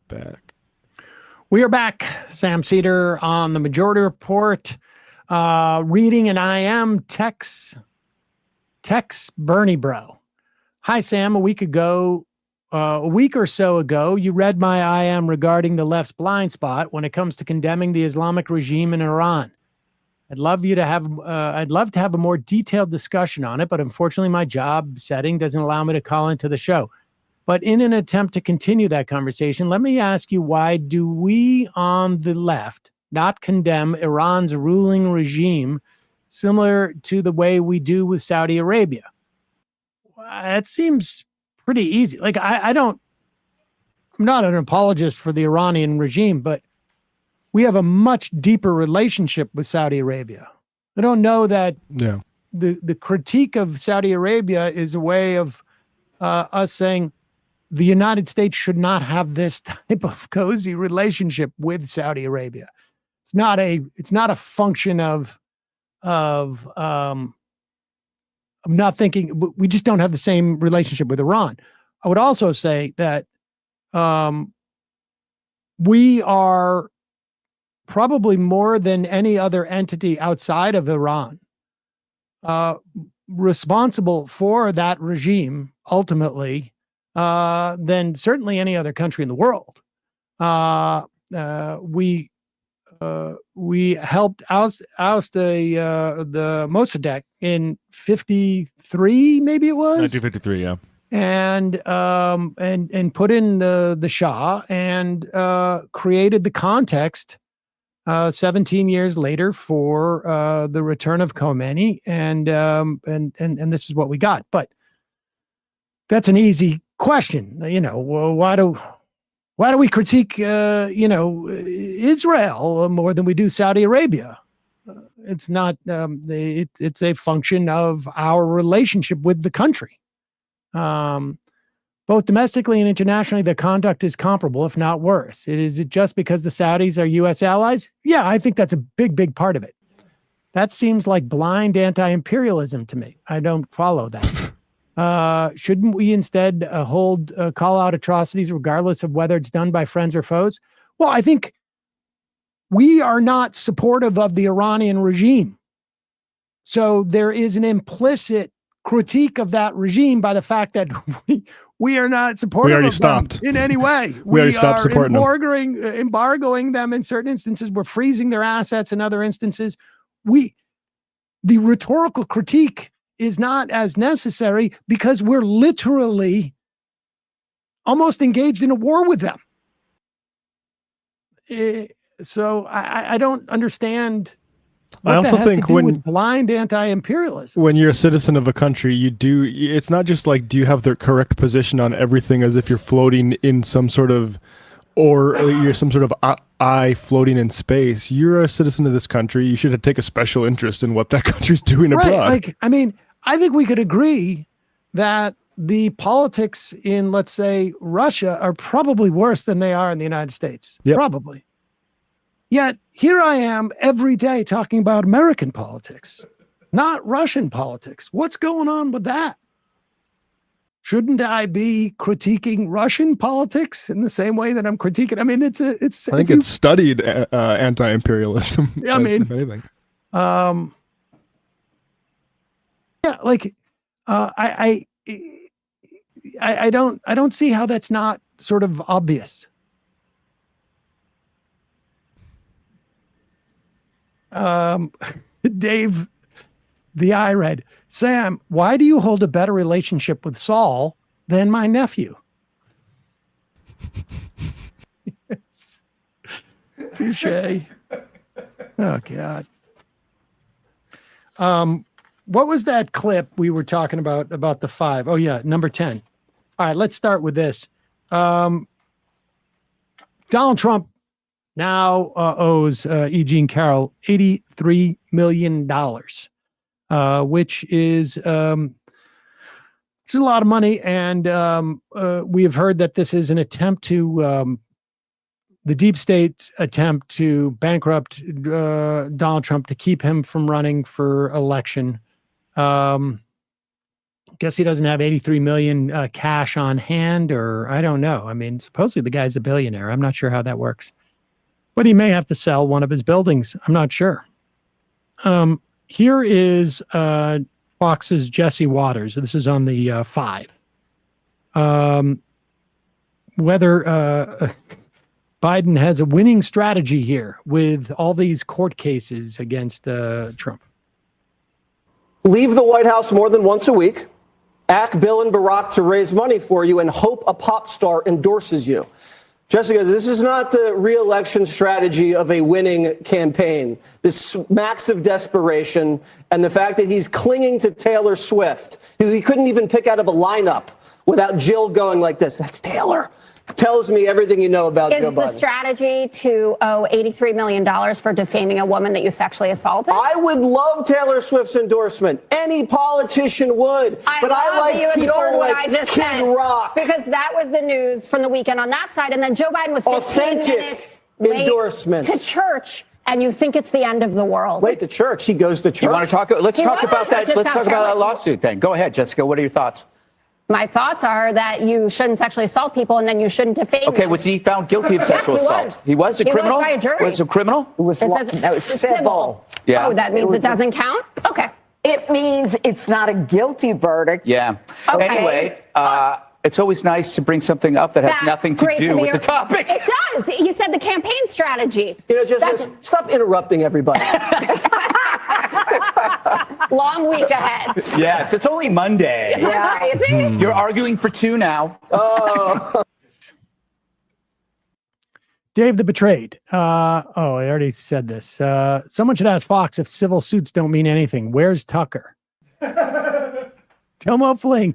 Back. We are back. Sam Seder on the Majority Report. Reading an IM Tex Bernie Bro. Hi, Sam. A week or so ago, you read my IM regarding the left's blind spot when it comes to condemning the Islamic regime in Iran. I'd love to have a more detailed discussion on it, but unfortunately my job setting doesn't allow me to call into the show. But in an attempt to continue that conversation, let me ask you, why do we on the left not condemn Iran's ruling regime similar to the way we do with Saudi Arabia? It seems pretty easy. Like, I'm not an apologist for the Iranian regime, but we have a much deeper relationship with Saudi Arabia. I don't know that the critique of Saudi Arabia is a way of us saying the United States should not have this type of cozy relationship with Saudi Arabia. It's not a function of not thinking. We just don't have the same relationship with Iran. I would also say that we are probably more than any other entity outside of Iran responsible for that regime ultimately than certainly any other country in the world. We helped oust the Mossadegh in 1953, maybe it was 1953, yeah, and put in the Shah and created the context 17 years later for the return of Khomeini, and this is what we got. But that's an easy question. Well, why do we critique Israel more than we do Saudi Arabia? It's not. It's a function of our relationship with the country. Both domestically and internationally, the conduct is comparable, if not worse. Is it just because the Saudis are U.S. allies? Yeah, I think that's a big part of it. That seems like blind anti-imperialism to me. I don't follow that. Shouldn't we instead call out atrocities regardless of whether it's done by friends or foes? Well, I think we are not supportive of the Iranian regime. So there is an implicit critique of that regime by the fact that we are not supportive of them in any way. We already stopped supporting them. Embargoing them in certain instances. We're freezing their assets in other instances. The rhetorical critique is not as necessary because we're literally almost engaged in a war with them. So I don't understand. I also think with blind anti-imperialism, when you're a citizen of a country, it's not just like, do you have the correct position on everything as if you're floating in some sort of, or you're some sort of eye floating in space. You're a citizen of this country. You should take a special interest in what that country's doing abroad. I think we could agree that the politics in, let's say, Russia are probably worse than they are in the United States. Yep. Probably. Yet here I am every day talking about American politics, not Russian politics. What's going on with that? Shouldn't I be critiquing Russian politics in the same way that I'm critiquing? I mean, it's. I think it's studied anti-imperialism. Yeah, if anything. I don't see how that's not sort of obvious. Dave, the iRed, Sam, why do you hold a better relationship with Saul than my nephew? Yes. Touche. Oh God. What was that clip we were talking about the 5? Oh yeah, number 10. All right, let's start with this. Donald Trump now owes E. Jean Carroll $83 million, which is a lot of money. And we have heard that this is an attempt to, the deep state's attempt to bankrupt Donald Trump to keep him from running for election. Get Guess he doesn't have 83 million cash on hand, or I don't know. I mean, supposedly the guy's a billionaire. I'm not sure how that works, but he may have to sell one of his buildings. I'm not sure. Here is Fox's Jesse Waters. This is on the 5. Whether Biden has a winning strategy here with all these court cases against Trump. Leave the White House more than once a week. Ask Bill and Barack to raise money for you and hope a pop star endorses you. Jessica, this is not the re-election strategy of a winning campaign. This smacks of desperation, and the fact that he's clinging to Taylor Swift, who he couldn't even pick out of a lineup without Jill going like this. That's Taylor. Tells me everything you know about Joe Biden. Is the strategy to owe $83 million for defaming a woman that you sexually assaulted? I would love Taylor Swift's endorsement. Any politician would. But I like you people ignored what like I just Kid said, Rock. because that was the news from the weekend on that side, and then Joe Biden was 15 Authentic minutes late endorsements. to church, and you think it's the end of the world. Wait, to church. He goes to church. You want to talk? Let's He talk was about at that. church in Let's South talk about that Carolina. lawsuit then. Go ahead, Jessica. What are your thoughts? My thoughts are that you shouldn't sexually assault people, and then you shouldn't defame Okay, them. was he found guilty of sexual Yes, he assault? was. He was a He was criminal? by a jury. Was a criminal? It was It what? says No, it's civil. Yeah. Oh, that means was it doesn't count? Okay. It means it's not a guilty verdict. Yeah. Okay. Anyway, it's always nice to bring something up that has That's nothing to great do with be- the topic. It does. You said the campaign strategy. You know, just That's- stop interrupting everybody. Long week ahead. Yes, it's only Monday. Isn't that crazy? You're arguing for 2 now. Dave the Betrayed. I already said this. Someone should ask Fox if civil suits don't mean anything. Where's Tucker? Tomo Flink.